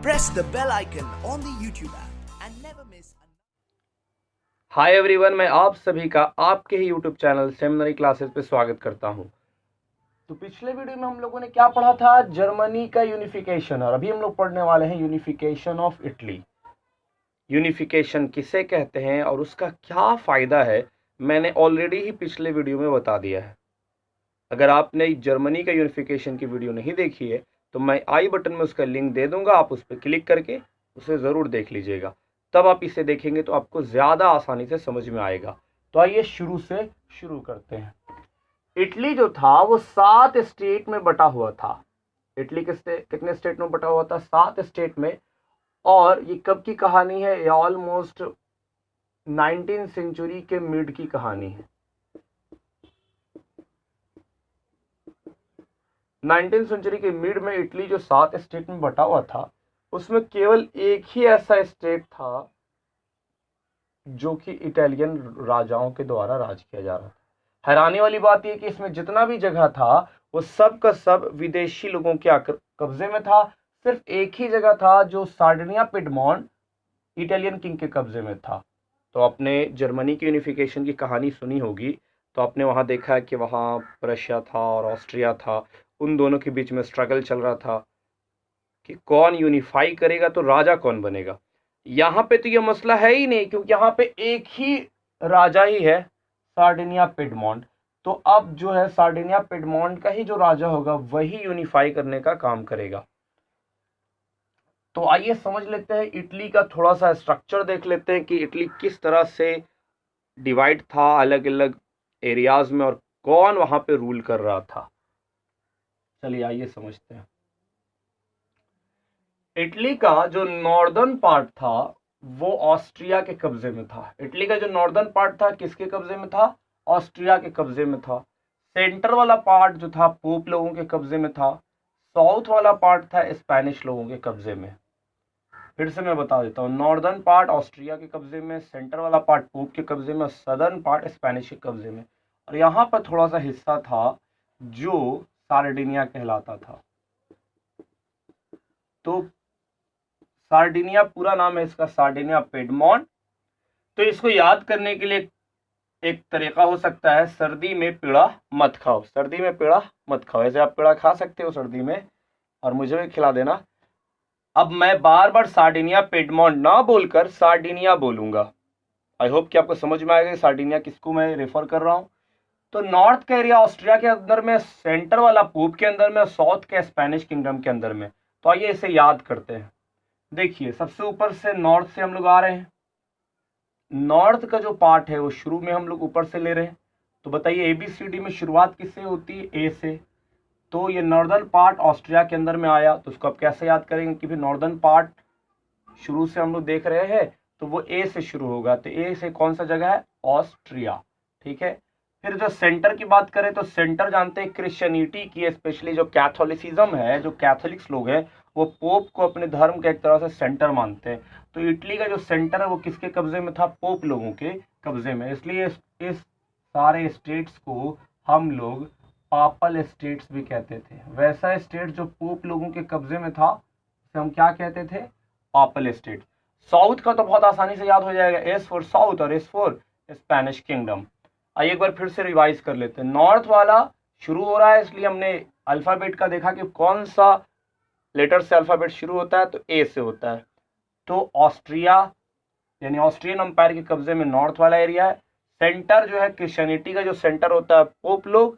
Press the bell icon on the YouTube app and never miss. Hi everyone, मैं आप सभी का आपके ही यूट्यूब चैनल सेमिनरी क्लासेस पे स्वागत करता हूं। तो पिछले वीडियो में हम लोगों ने क्या पढ़ा था? जर्मनी का यूनिफिकेशन। और अभी हम लोग पढ़ने वाले हैं यूनिफिकेशन ऑफ इटली। यूनिफिकेशन किसे कहते हैं और उसका क्या फ़ायदा है, मैंने ऑलरेडी ही पिछले वीडियो में बता दिया है। अगर आपने जर्मनी का यूनिफिकेशन की वीडियो नहीं देखी है तो मैं आई बटन में उसका लिंक दे दूंगा, आप उस पर क्लिक करके उसे ज़रूर देख लीजिएगा। तब आप इसे देखेंगे तो आपको ज़्यादा आसानी से समझ में आएगा। तो आइए शुरू करते हैं। इटली जो था वो 7 स्टेट में बटा हुआ था। इटली कितने स्टेट में बटा हुआ था? 7 स्टेट में। और ये कब की कहानी है? ये ऑलमोस्ट 19वीं सेंचुरी के मिड की कहानी है। 19वीं सेंचुरी के मिड में इटली जो 7 स्टेट में बटा हुआ था, उसमें केवल एक ही ऐसा स्टेट था जो कि इटालियन राजाओं के द्वारा राज किया जा रहा था। हैरानी वाली बात यह कि इसमें जितना भी जगह था वो सब का सब विदेशी लोगों के कब्जे में था। सिर्फ एक ही जगह था जो सार्डिनिया पिडमॉन्ट इटालियन किंग के कब्जे में था। तो आपने जर्मनी की यूनिफिकेशन की कहानी सुनी होगी, तो आपने वहाँ देखा कि वहाँ रशिया था और ऑस्ट्रिया था, उन दोनों के बीच में स्ट्रगल चल रहा था कि कौन यूनिफाई करेगा तो राजा कौन बनेगा। यहाँ पे तो ये मसला है ही नहीं, क्योंकि यहाँ पे एक ही राजा ही है, सार्डिनिया पिडमॉन्ट। तो अब जो है सार्डिनिया पिडमॉन्ट का ही जो राजा होगा वही यूनिफाई करने का काम करेगा। तो आइए समझ लेते हैं इटली का थोड़ा सा स्ट्रक्चर, देख लेते हैं कि इटली किस तरह से डिवाइड था अलग अलग एरियाज में और कौन वहां पे रूल कर रहा था। चलिए आइए समझते हैं। इटली का जो नॉर्दर्न पार्ट था वो ऑस्ट्रिया के कब्जे में था। इटली का जो नॉर्दर्न पार्ट था किसके कब्जे में था? ऑस्ट्रिया के कब्जे में था। सेंटर वाला पार्ट जो था पोप लोगों के कब्जे में था। साउथ वाला पार्ट था स्पेनिश लोगों के कब्जे में। फिर से मैं बता देता हूँ, नॉर्दर्न पार्ट ऑस्ट्रिया के कब्जे में, सेंटर वाला पार्ट पोप के कब्जे में, सदर्न पार्ट स्पेनिश के कब्जे में। और यहाँ पर थोड़ा सा हिस्सा था जो सार्डिनिया कहलाता था। तो सार्डिनिया पूरा नाम है इसका सार्डिनिया पिडमॉन्ट। तो इसको याद करने के लिए एक तरीका हो सकता है, सर्दी में पेड़ा मत खाओ। सर्दी में पेड़ा मत खाओ। ऐसे आप पेड़ा खा सकते हो सर्दी में और मुझे भी खिला देना। अब मैं बार बार सार्डिनिया पिडमॉन्ट ना बोलकर सार्डिनिया बोलूंगा। आई होप कि आपको समझ में आएगा सार्डिनिया किसको मैं रेफर कर रहा हूं। तो नॉर्थ का एरिया ऑस्ट्रिया के अंदर में, सेंटर वाला पोप के अंदर में, साउथ के स्पेनिश किंगडम के अंदर में। तो आइए इसे याद करते हैं। देखिए सबसे ऊपर से नॉर्थ से हम लोग आ रहे हैं। नॉर्थ का जो पार्ट है वो शुरू में हम लोग ऊपर से ले रहे हैं। तो बताइए ABCD में शुरुआत किससे होती है? ए से। तो ये नॉर्दर्न पार्ट ऑस्ट्रिया के अंदर में आया, तो उसको आप कैसे याद करेंगे कि फिर नॉर्दर्न पार्ट शुरू से हम लोग देख रहे हैं तो वो ए से शुरू होगा। तो ए से कौन सा जगह है? ऑस्ट्रिया। ठीक है। फिर जो सेंटर की बात करें तो सेंटर जानते हैं क्रिश्चियनिटी की, स्पेशली जो कैथोलिसिज्म है, जो कैथोलिक्स लोग हैं वो पोप को अपने धर्म के एक तरह से सेंटर मानते हैं। तो इटली का जो सेंटर है वो किसके कब्जे में था? पोप लोगों के कब्जे में। इसलिए इस सारे स्टेट्स को हम लोग पापल स्टेट्स भी कहते थे। वैसा स्टेट जो पोप लोगों के कब्जे में था उसे हम क्या कहते थे? Papal state. साउथ का तो बहुत आसानी से याद हो जाएगा, S फॉर साउथ और S फॉर स्पेनिश किंगडम। आइए एक बार फिर से रिवाइज कर लेते हैं। नॉर्थ वाला शुरू हो रहा है, इसलिए हमने अल्फाबेट का देखा कि कौन सा लेटर से अल्फाबेट शुरू होता है, तो ए से होता है। तो ऑस्ट्रिया यानी ऑस्ट्रियन अंपायर के कब्जे में नॉर्थ वाला एरिया है। सेंटर जो है क्रिश्चियनिटी का जो सेंटर होता है पोप लोग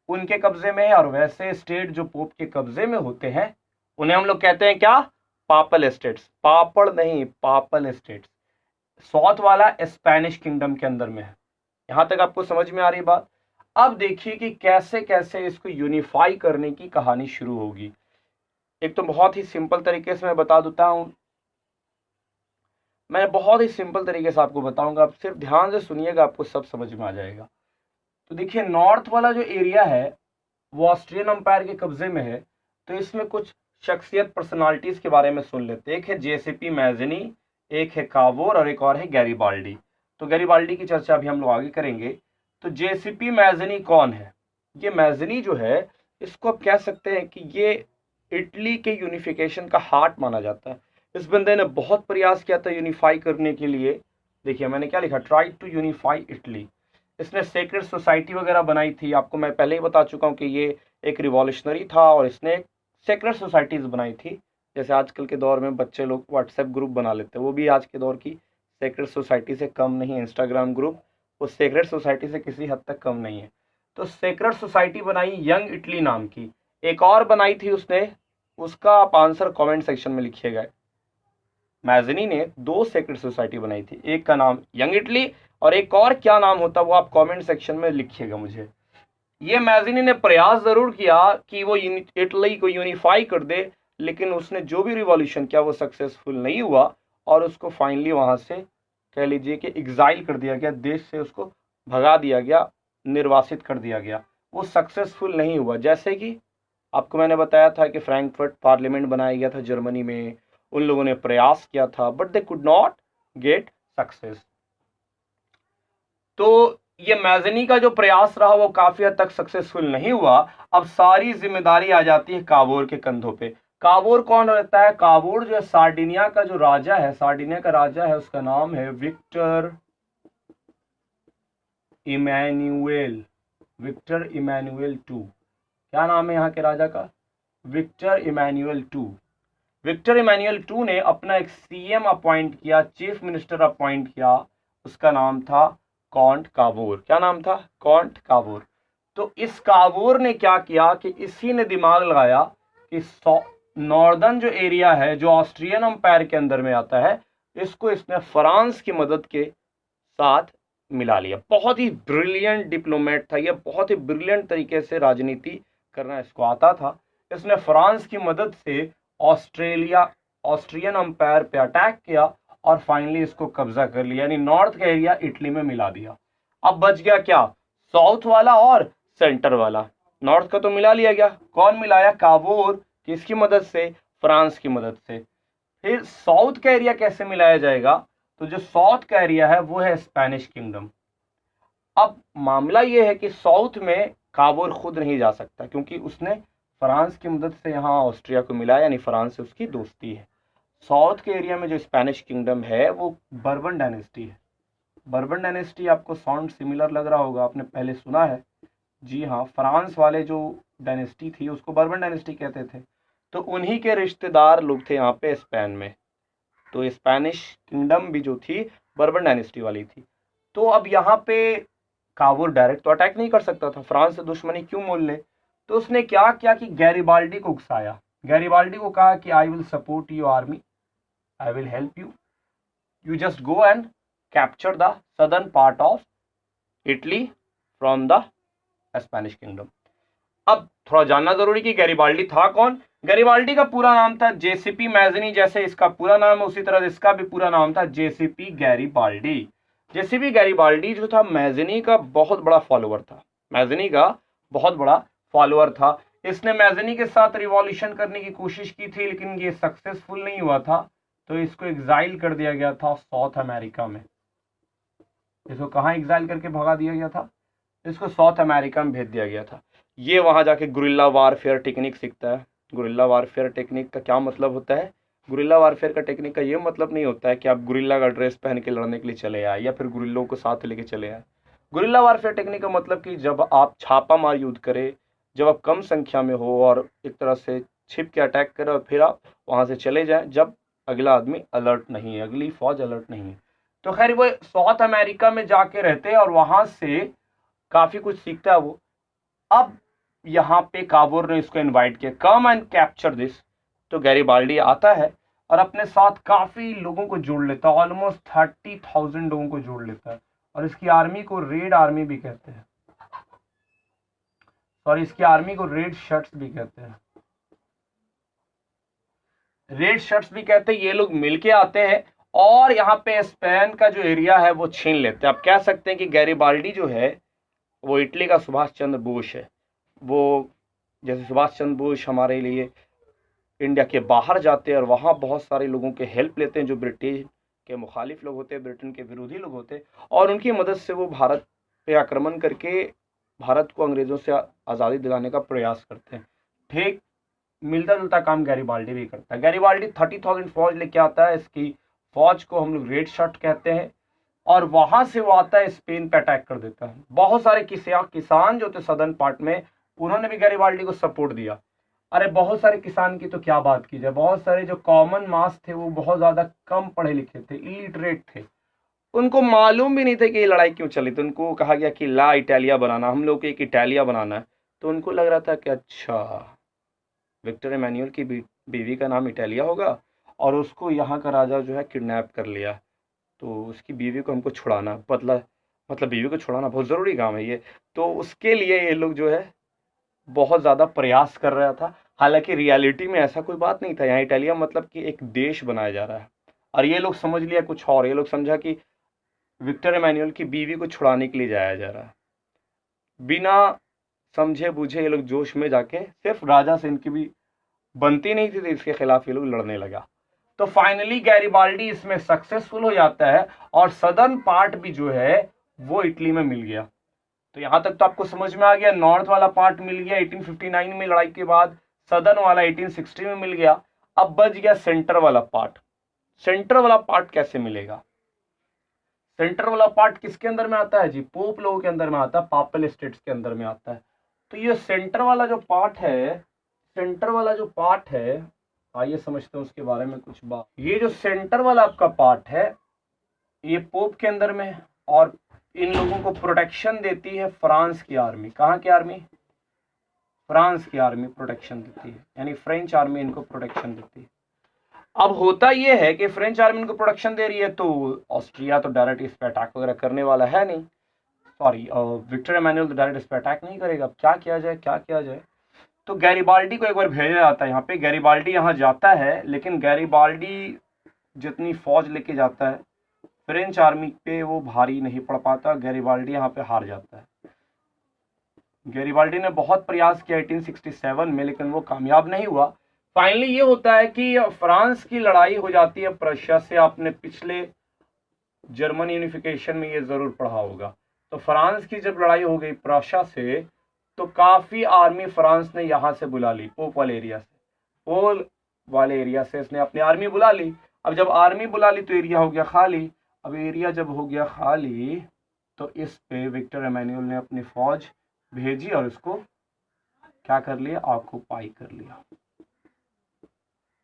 उनके कब्जे में है। और वैसे स्टेट जो पोप के कब्जे में होते हैं उन्हें हम लोग कहते हैं क्या? Papal states. पापड़ नहीं, पापल स्टेट्स। साउथ वाला स्पेनिश किंगडम के अंदर में है। यहां तक आपको समझ में आ रही बात? अब देखिए कि कैसे कैसे इसको यूनिफाई करने की कहानी शुरू होगी। एक तो बहुत ही सिंपल तरीके से मैं बता देता हूं, मैं बहुत ही सिंपल तरीके से आपको बताऊंगा, आप सिर्फ ध्यान से सुनिएगा, आपको सब समझ में आ जाएगा। तो देखिए नॉर्थ वाला जो एरिया है वो ऑस्ट्रियन अंपायर के कब्जे में है। तो इसमें कुछ शख्सियत पर्सनालिटीज के बारे में सुन लेते हैं। एक है JCP मैज़नी, एक है कावोर और एक और है गैरिबाल्डी। तो गैरिबाल्डी की चर्चा अभी हम लोग आगे करेंगे। तो JCP मैज़नी कौन है? ये मैज़नी जो है इसको आप कह सकते हैं कि ये इटली के यूनिफिकेशन का हार्ट माना जाता है। इस बंदे ने बहुत प्रयास किया था यूनिफाई करने के लिए। देखिए मैंने क्या लिखा, ट्राई टू यूनिफाई इटली। इसने सेक्रेट सोसाइटी वगैरह बनाई थी, आपको मैं पहले ही बता चुका हूँ कि ये एक रिवॉल्यूशनरी था और इसने सेक्रेट सोसाइटीज बनाई थी। जैसे आजकल के दौर में बच्चे लोग व्हाट्सएप ग्रुप बना लेते हैं, वो भी आज के दौर की सेक्रेट सोसाइटी से कम नहीं है। इंस्टाग्राम ग्रुप वो सेक्रेट सोसाइटी से किसी हद तक कम नहीं है। तो सेक्रेट सोसाइटी बनाई यंग इटली नाम की। एक और बनाई थी उसने, उसका आप आंसर कमेंट सेक्शन में लिखिएगा। मैजनी ने 2 सेक्रेट सोसाइटी बनाई थी, एक का नाम यंग इटली और एक और क्या नाम होता वो आप कमेंट सेक्शन में लिखिएगा मुझे। ये मैजनी ने प्रयास जरूर किया कि वो इटली को यूनिफाई कर दे, लेकिन उसने जो भी रिवॉल्यूशन किया वो सक्सेसफुल नहीं हुआ और उसको फाइनली वहां से कह लीजिए कि एग्जाइल कर दिया गया, देश से उसको भगा दिया गया, निर्वासित कर दिया गया। वो सक्सेसफुल नहीं हुआ। जैसे कि आपको मैंने बताया था कि फ्रैंकफर्ट पार्लियामेंट बनाया गया था जर्मनी में, उन लोगों ने प्रयास किया था but they could not get success. तो ये मैजनी का जो प्रयास रहा वो काफी हद तक सक्सेसफुल नहीं हुआ। अब सारी जिम्मेदारी आ जाती है काबोर के कंधों पे। काबोर कौन रहता है? काबोर जो है सार्डिनिया का जो राजा है, सार्डिनिया का राजा है, उसका नाम है Victor Emmanuel. Victor Emmanuel two, क्या नाम है यहाँ के राजा का? Victor Emmanuel two. Victor Emmanuel two ने अपना एक सीएम अपॉइंट किया, चीफ मिनिस्टर अपॉइंट किया, उसका नाम था कॉन्ट काबोर। क्या नाम था? Count Cavour. तो इस काबोर ने क्या किया कि इसी ने दिमाग लगाया कि नॉर्दर्न जो एरिया है जो ऑस्ट्रियन एम्पायर के अंदर में आता है, इसको इसने फ्रांस की मदद के साथ मिला लिया। बहुत ही ब्रिलियंट डिप्लोमेट था ये, बहुत ही ब्रिलियंट तरीके से राजनीति करना इसको आता था। इसने फ्रांस की मदद से ऑस्ट्रियन एम्पायर पे अटैक किया और फाइनली इसको कब्जा कर लिया, यानी नॉर्थ का एरिया इटली में मिला दिया। अब बच गया क्या? साउथ वाला और सेंटर वाला। नॉर्थ का तो मिला लिया गया, कौन मिलाया? काबोर। किसकी मदद से? फ्रांस की मदद से। फिर साउथ का एरिया कैसे मिलाया जाएगा? तो जो साउथ का एरिया है वो है स्पेनिश किंगडम। अब मामला ये है कि साउथ में काबोर खुद नहीं जा सकता क्योंकि उसने फ्रांस की मदद से यहाँ ऑस्ट्रिया को मिला, यानी फ्रांस से उसकी दोस्ती है। साउथ के एरिया में जो स्पेनिश किंगडम है वो बर्बन डायनेस्टी है। बर्बन डायनेस्टी आपको साउंड सिमिलर लग रहा होगा, आपने पहले सुना है। जी हाँ, फ्रांस वाले जो डायनेस्टी थी उसको बर्बन डायनेस्टी कहते थे। तो उन्हीं के रिश्तेदार लोग थे यहाँ पे स्पेन में। तो स्पेनिश किंगडम भी जो थी बर्बन डायनेस्टी वाली थी। तो अब यहाँ पे काबोर डायरेक्ट तो अटैक नहीं कर सकता था, फ्रांस से दुश्मनी क्यों मोल ले। तो उसने क्या किया कि गैरिबाल्डी को उकसाया। गैरिबाल्डी को कहा कि I will support your army, I will help you, you just go and capture the southern part of Italy from the Spanish kingdom. अब थोड़ा जानना जरूरी कि गैरिबाल्डी था कौन। गैरिबाल्डी का पूरा नाम था जेसीपी मैजनी, जैसे इसका पूरा नाम है उसी तरह इसका भी पूरा नाम था जेसीपी गैरिबाल्डी। जेसीपी गैरिबाल्डी जो था मैजनी का बहुत बड़ा फॉलोअर था, मैजनी का बहुत बड़ा फॉलोअर था। इसने मैजनी के साथ रिवॉल्यूशन करने की कोशिश की थी लेकिन ये सक्सेसफुल नहीं हुआ था, तो इसको एग्जाइल कर दिया गया था साउथ अमेरिका में। इसको कहाँ एग्जाइल करके भगा दिया गया था? इसको साउथ अमेरिका में भेज दिया गया था। ये वहां जाके गुरिल्ला वारफेयर टेक्निक सीखता है। गुरिल्ला वारफेयर टेक्निक का क्या मतलब होता है? गुरिल्ला वारफेयर का टेक्निक का ये मतलब नहीं होता है कि आप गुरिल्ला का ड्रेस पहन के लड़ने के लिए चले आए या फिर गुरिल्लों को साथ लेके चले आए। गुरिल्ला वारफेयर टेक्निक का मतलब कि जब आप छापा मार युद्ध करें, जब आप कम संख्या में हो और एक तरह से छिप के अटैक करें और फिर आप वहां से चले जाएं जब अगला आदमी अलर्ट नहीं है, अगली फौज अलर्ट नहीं है। तो खैर वो साउथ अमेरिका में जाके रहते हैं और वहां से काफी कुछ सीखता है वो। अब यहाँ पे काबोर ने इसको इनवाइट किया, कम एंड कैप्चर दिस। तो गैरिबाल्डी आता है और अपने साथ काफी लोगों को जोड़ लेता है, ऑलमोस्ट 30,000 लोगों को जोड़ लेता है। और इसकी आर्मी को रेड आर्मी भी कहते हैं, सॉरी इसकी आर्मी को रेड शर्ट्स भी कहते हैं, रेड शर्ट्स भी कहते हैं। ये लोग मिलके आते हैं और यहाँ पे स्पेन का जो एरिया है वो छीन लेते हैं। आप कह सकते हैं कि गैरिबाल्डी जो है वो इटली का सुभाष चंद्र बोस है। वो जैसे सुभाष चंद्र बोस हमारे लिए इंडिया के बाहर जाते हैं और वहाँ बहुत सारे लोगों के हेल्प लेते हैं जो ब्रिटिश के मुखालिफ लोग होते हैं, ब्रिटेन के विरोधी लोग होते हैं, और उनकी मदद से वो भारत पे आक्रमण करके भारत को अंग्रेज़ों से आज़ादी दिलाने का प्रयास करते हैं। ठीक मिलता जुलता काम गैरिबाल्डी भी करता है। गैरिबाल्डी 30,000 फौज लेके आता है, इसकी फौज को हम लोग रेड शर्ट कहते हैं, और वहां से वो आता है स्पेन पे अटैक कर देता है। बहुत सारे किसान जो थे सदर्न पार्ट में, उन्होंने भी गैरिबाल्डी को सपोर्ट दिया। अरे बहुत सारे किसान की तो क्या बात की जाए, बहुत सारे जो कॉमन मास थे वो बहुत ज्यादा कम पढ़े लिखे थे, इलिटरेट थे, उनको मालूम भी नहीं था कि ये लड़ाई क्यों चली। तो उनको कहा गया कि ला इटालिया बनाना, हम लोग को एक इटालिया बनाना है। तो उनको लग रहा था कि अच्छा विक्टर एमेन्युअल की बीवी का नाम इटालिया होगा और उसको यहाँ का राजा जो है किडनैप कर लिया, तो उसकी बीवी को हमको छुड़ाना, मतलब बीवी को छुड़ाना बहुत ज़रूरी काम है ये। तो उसके लिए ये लोग जो है बहुत ज़्यादा प्रयास कर रहा था। हालांकि रियलिटी में ऐसा कोई बात नहीं था, यहाँ इटालिया मतलब कि एक देश बनाया जा रहा है, और ये लोग समझ लिया कुछ और। ये लोग समझा कि विक्टर एमेन्युअल की बीवी को छुड़ाने के लिए जाया जा रहा है। बिना समझे बूझे ये लोग जोश में जाके, सिर्फ राजा से इनकी भी बनती नहीं थी तो इसके खिलाफ ये लोग लड़ने लगा। तो फाइनली गैरिबाल्डी इसमें सक्सेसफुल हो जाता है और सदर्न पार्ट भी जो है वो इटली में मिल गया। तो यहां तक तो आपको समझ में आ गया, नॉर्थ वाला पार्ट मिल गया 1859 में लड़ाई के बाद, सदर्न वाला 1860 में मिल गया। अब बच गया सेंटर वाला पार्ट। सेंटर वाला पार्ट कैसे मिलेगा? सेंटर वाला पार्ट किसके अंदर में आता है जी? पोप लोगों के अंदर में आता है, पापल स्टेट्स के अंदर में आता है। तो ये सेंटर वाला जो पार्ट है, सेंटर वाला जो पार्ट है, आइए समझते हैं उसके बारे में कुछ बात। ये जो सेंटर वाला आपका पार्ट है ये पोप के अंदर में है, और इन लोगों को प्रोटेक्शन देती है फ्रांस की आर्मी। कहाँ की आर्मी? फ्रांस की आर्मी प्रोटेक्शन देती है, यानी फ्रेंच आर्मी इनको प्रोटेक्शन देती है। अब होता यह है कि फ्रेंच आर्मी इनको प्रोटेक्शन दे रही है, तो ऑस्ट्रिया तो डायरेक्ट इस पर अटैक वगैरह करने वाला है नहीं, सॉरी विक्टर एमेन्युअल तो डायरेक्ट इस पर अटैक नहीं करेगा। अब क्या किया जाए, क्या किया जाए? तो गैरिबाल्डी को एक बार भेजा जाता है यहाँ पे। गैरिबाल्डी यहाँ जाता है, लेकिन गैरिबाल्डी जितनी फौज लेके जाता है फ्रेंच आर्मी पे वो भारी नहीं पड़ पाता। गैरिबाल्डी यहाँ पे हार जाता है। गैरिबाल्डी ने बहुत प्रयास किया 1867 में, लेकिन वो कामयाब नहीं हुआ। फाइनली ये होता है कि फ्रांस की लड़ाई हो जाती है प्रशिया से। आपने पिछले जर्मन यूनिफिकेशन में ये जरूर पढ़ा होगा। तो फ्रांस की जब लड़ाई हो गई प्रशिया से, तो काफी आर्मी फ्रांस ने यहाँ से बुला ली, पोप वाले एरिया से। पोल वाले एरिया से इसने अपनी आर्मी बुला ली। अब जब आर्मी बुला ली तो एरिया हो गया खाली। अब एरिया जब हो गया खाली तो इस पे विक्टर एमेन्युअल ने अपनी फौज भेजी और इसको क्या कर लिया? ऑक्युपाई कर लिया।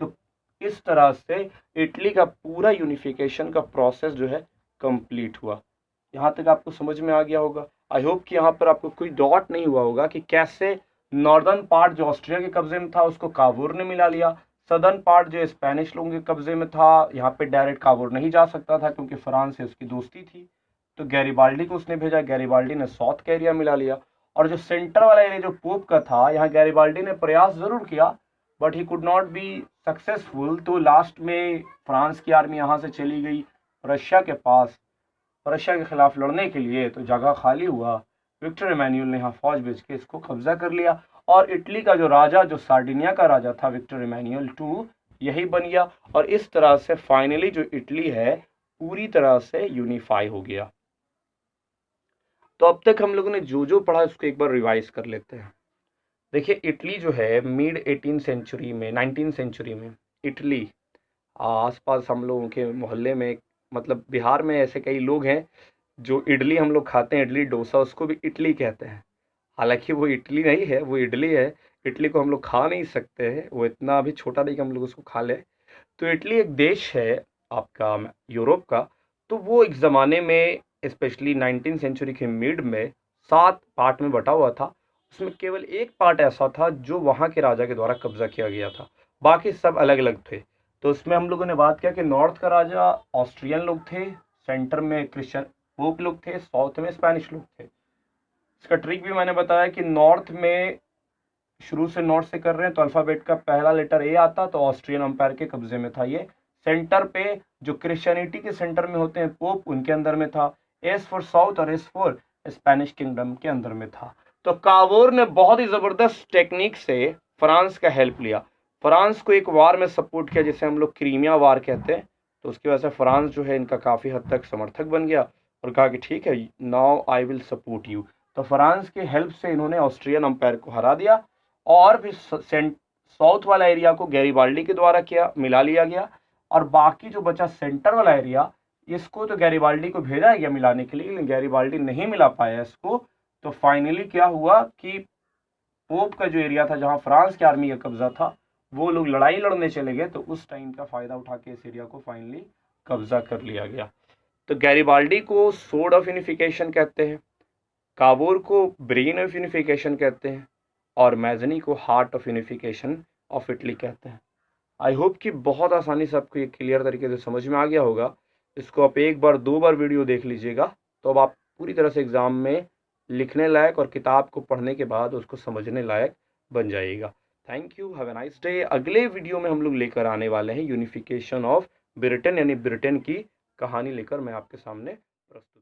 तो इस तरह से इटली का पूरा यूनिफिकेशन का प्रोसेस जो है कंप्लीट हुआ। यहाँ तक आपको समझ में आ गया होगा। आई होप कि यहाँ पर आपको कोई डॉट नहीं हुआ होगा कि कैसे नॉर्दर्न पार्ट जो ऑस्ट्रिया के कब्जे में था उसको काबूर ने मिला लिया। सदर्न पार्ट जो स्पेनिश लोगों के कब्जे में था, यहाँ पे डायरेक्ट काबूर नहीं जा सकता था क्योंकि फ्रांस से उसकी दोस्ती थी। तो गैरिबाल्डी को उसने भेजा, गैरिबाल्डी ने साउथ का एरिया मिला लिया। और जो सेंटर वाला एरिया जो पोप का था, यहाँ गैरिबाल्डी ने प्रयास जरूर किया but he could not be successful. तो लास्ट में फ्रांस की आर्मी यहाँ से चली गई रशिया के पास, रशिया के खिलाफ लड़ने के लिए। तो जगह खाली हुआ, विक्टर एमेन्युअल ने यहाँ फौज भेज के इसको कब्जा कर लिया। और इटली का जो राजा, जो सार्डिनिया का राजा था विक्टर एमेन्युअल II, यही बन गया। और इस तरह से फाइनली जो इटली है पूरी तरह से यूनिफाई हो गया। तो अब तक हम लोगों ने जो जो पढ़ा उसको एक बार रिवाइज कर लेते हैं। देखिए इटली जो है मिड 18 सेंचुरी में, 19 सेंचुरी में इटली, आसपास हम लोगों के मोहल्ले में, मतलब बिहार में ऐसे कई लोग हैं जो इडली हम लोग खाते हैं, इडली डोसा, उसको भी इटली कहते हैं। हालांकि वो इटली नहीं है, वो इडली है। इटली को हम लोग खा नहीं सकते हैं, वो इतना भी छोटा नहीं कि हम लोग उसको खा लें। तो इटली एक देश है आपका यूरोप का। तो वो एक ज़माने में स्पेशली 19 सेंचुरी के मिड में 7 पार्ट में बटा हुआ था। उसमें केवल एक पार्ट ऐसा था जो वहाँ के राजा के द्वारा कब्जा किया गया था, बाकी सब अलग अलग थे। तो उसमें हम लोगों ने बात किया कि नॉर्थ का राजा ऑस्ट्रियन लोग थे, सेंटर में क्रिश्चियन पोप लोग थे, साउथ में स्पेनिश लोग थे। इसका ट्रिक भी मैंने बताया कि नॉर्थ में शुरू से नॉर्थ से कर रहे हैं तो अल्फ़ाबेट का पहला लेटर ए आता, तो ऑस्ट्रियन अंपायर के कब्जे में था ये। सेंटर पे जो क्रिश्चियनिटी के सेंटर में होते हैं पोप, उनके अंदर में था। एस फॉर साउथ और एस फॉर स्पेनिश किंगडम के अंदर में था। तो कावोर ने बहुत ही ज़बरदस्त टेक्निक से फ्रांस का हेल्प लिया, फ्रांस को एक वार में सपोर्ट किया जिसे हम लोग क्रीमिया वार कहते हैं। तो उसकी वजह से फ्रांस जो है इनका काफ़ी हद तक समर्थक बन गया और कहा कि ठीक है, now I will support you. तो फ्रांस के हेल्प से इन्होंने ऑस्ट्रियन अंपायर को हरा दिया और फिर साउथ वाला एरिया को गैरिबाल्डी के द्वारा मिला लिया गया, और बाकी जो बचा सेंटर वाला एरिया, इसको तो गैरिबाल्डी को भेजा गया मिलाने के लिए, लेकिन गैरिबाल्डी नहीं मिला पाया इसको। तो फाइनली क्या हुआ कि पोप का जो एरिया था जहां फ्रांस की आर्मी का कब्जा था, वो लोग लड़ाई लड़ने चले गए, तो उस टाइम का फायदा उठा के इस एरिया को फाइनली कब्जा कर लिया गया। तो गैरिबाल्डी को सोर्ड ऑफ यूनिफिकेशन कहते हैं, काबोर को ब्रेन ऑफ यूनिफिकेशन कहते हैं, और मैजनी को heart of unification of Italy कहते हैं। आई होप कि बहुत आसानी से आपको ये क्लियर तरीके से समझ में आ गया होगा। इसको आप एक बार 2 बार वीडियो देख लीजिएगा, तो अब आप पूरी तरह से एग्ज़ाम में लिखने लायक और किताब को पढ़ने के बाद उसको समझने लायक बन जाइएगा। Thank you, have a nice day. अगले वीडियो में हम लोग लेकर आने वाले हैं यूनिफिकेशन ऑफ ब्रिटेन, यानी ब्रिटेन की कहानी लेकर मैं आपके सामने प्रस्तुत